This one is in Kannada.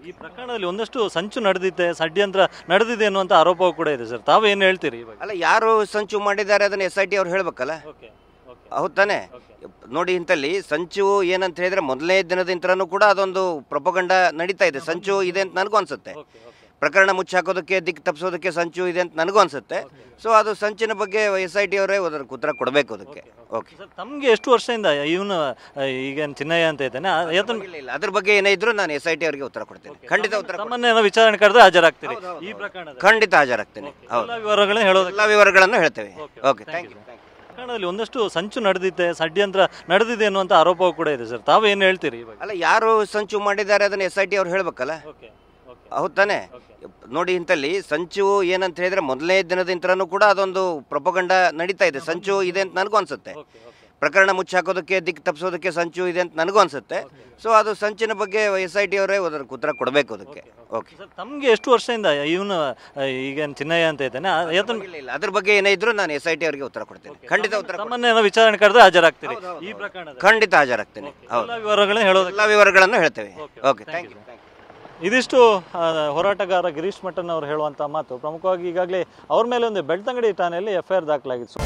ಈ ಪ್ರಕರಣದಲ್ಲಿ ಒಂದಷ್ಟು ಸಂಚು ನಡೆದಿದೆ, ಷಡ್ಯಂತ್ರ ನಡೆದಿದೆ ಅನ್ನುವಂಥ ಆರೋಪವೂ ಕೂಡ ಇದೆ ಸರ್. ತಾವೇನು ಹೇಳ್ತೀರಿ ಇವಾಗ? ಅಲ್ಲ, ಯಾರು ಸಂಚು ಮಾಡಿದ್ದಾರೆ ಅದನ್ನು SIT ಅವ್ರು ಹೇಳ್ಬೇಕಲ್ಲ. ಹೌದು ತಾನೆ? ನೋಡಿ, ಇಂಥಲ್ಲಿ ಸಂಚು ಏನಂತ ಹೇಳಿದ್ರೆ ಮೊದಲನೇ ದಿನದಿಂದನೂ ಕೂಡ ಅದೊಂದು ಪ್ರೊಪಗಂಡ ನಡೀತಾ ಇದೆ. ಸಂಚು ಇದೆ ಅಂತ ನನಗೂ ಅನ್ಸುತ್ತೆ. ಪ್ರಕರಣ ಮುಚ್ಚಾಕೋದಕ್ಕೆ, ದಿಕ್ಕು ತಪ್ಪಿಸೋದಕ್ಕೆ ಸಂಚು ಇದೆ ಅಂತ ನನಗೂ ಅನ್ಸುತ್ತೆ. ಸೊ ಅದು ಸಂಚಿನ ಬಗ್ಗೆ SIT ಅವರೇ ಅದಕ್ಕೆ ಉತ್ತರ ಕೊಡಬೇಕು ಅದಕ್ಕೆ. ಓಕೆ ಸರ್, ತಮಗೆ ಎಷ್ಟು ವರ್ಷದಿಂದ ಇವನು ಈಗ ಚಿನ್ನಯ್ಯ ಅಂತ ಇದ್ದಾನೆ, ಇಲ್ಲ, ಅದ್ರ ಬಗ್ಗೆ ಏನೇ ಇದ್ರು ನಾನು SIT ಅವರಿಗೆ ಉತ್ತರ ಕೊಡ್ತೇನೆ. ಖಂಡಿತ ಉತ್ತರ ತಮ್ಮನ್ನೇನೋ ವಿಚಾರಣೆ ಕರೆದ್ರೆ ಹಾಜರಾಗ್ತೀರಿ ಈ ಪ್ರಕರಣದಲ್ಲಿ? ಖಂಡಿತ ಹಾಜರಾಗ್ತೇನೆ. ಹೌದು, ವಿವರಗಳನ್ನ ಹೇಳೋದು, ಎಲ್ಲ ವಿವರಗಳನ್ನು ಹೇಳ್ತೇವೆ. Okay, thank you. ಪ್ರಕರಣದಲ್ಲಿ ಒಂದಷ್ಟು ಸಂಚು ನಡೆದಿದೆ, ಷಡ್ಯಂತ್ರ ನಡೆದಿದೆ ಅನ್ನುವಂಥ ಆರೋಪವೂ ಕೂಡ ಇದೆ ಸರ್. ತಾವೇನು ಹೇಳ್ತೀರಿ ಇವಾಗ? ಅಲ್ಲ, ಯಾರು ಸಂಚು ಮಾಡಿದ್ದಾರೆ ಅದನ್ನು SIT ಅವ್ರು ಹೇಳ್ಬೇಕಲ್ಲ. ಹೌದು ತಾನೆ? ನೋಡಿ, ಇಂಥಲ್ಲಿ ಸಂಚು ಏನಂತ ಹೇಳಿದ್ರೆ ಮೊದಲನೇ ದಿನದಿಂದನೂ ಕೂಡ ಅದೊಂದು ಪ್ರೊಪಗಂಡ ನಡೀತಾ ಇದೆ. ಸಂಚು ಇದೆ ಅಂತ ನನಗೂ ಅನ್ಸುತ್ತೆ. ಪ್ರಕರಣ ಮುಚ್ಚಾಕೋದಕ್ಕೆ, ದಿಕ್ಕು ತಪ್ಪಿಸೋದಕ್ಕೆ ಸಂಚು ಇದೆ ಅಂತ ನನಗೂ ಅನ್ಸುತ್ತೆ. ಸೊ ಅದು ಸಂಚಿನ ಬಗ್ಗೆ SIT ಅವರೇ ಅದಕ್ಕೆ ಉತ್ತರ ಕೊಡಬೇಕು ಅದಕ್ಕೆ. ಓಕೆ ಸರ್, ತಮಗೆ ಎಷ್ಟು ವರ್ಷದಿಂದ ಇವನು ಈಗ ಚಿನ್ನಯ್ಯ ಅಂತ ಇದ್ದಾನೆ, ಇಲ್ಲ, ಅದ್ರ ಬಗ್ಗೆ ಏನೇ ಇದ್ರು ನಾನು SIT ಅವರಿಗೆ ಉತ್ತರ ಕೊಡ್ತೇನೆ. ಖಂಡಿತ ಉತ್ತರ ತಮ್ಮನ್ನೇನೋ ವಿಚಾರಣೆ ಕರೆದ್ರೆ ಹಾಜರಾಗ್ತೀರಿ ಈ ಪ್ರಕರಣದಲ್ಲಿ? ಖಂಡಿತ ಹಾಜರಾಗ್ತೇನೆ. ಹೌದು, ವಿವರಗಳನ್ನ ಹೇಳೋದು, ಎಲ್ಲ ವಿವರಗಳನ್ನು ಹೇಳ್ತೇವೆ. Okay, thank you. ಇದಿಷ್ಟು ಹೋರಾಟಗಾರ ಗಿರೀಶ್ ಮಠನ್ ಅವರು ಹೇಳುವಂಥ ಮಾತು. ಪ್ರಮುಖವಾಗಿ ಈಗಾಗಲೇ ಅವ್ರ ಮೇಲೆ ಒಂದು ಬೆಳ್ತಂಗಡಿ ಠಾಣೆಯಲ್ಲಿ FIR ದಾಖಲಾಗಿತ್ತು.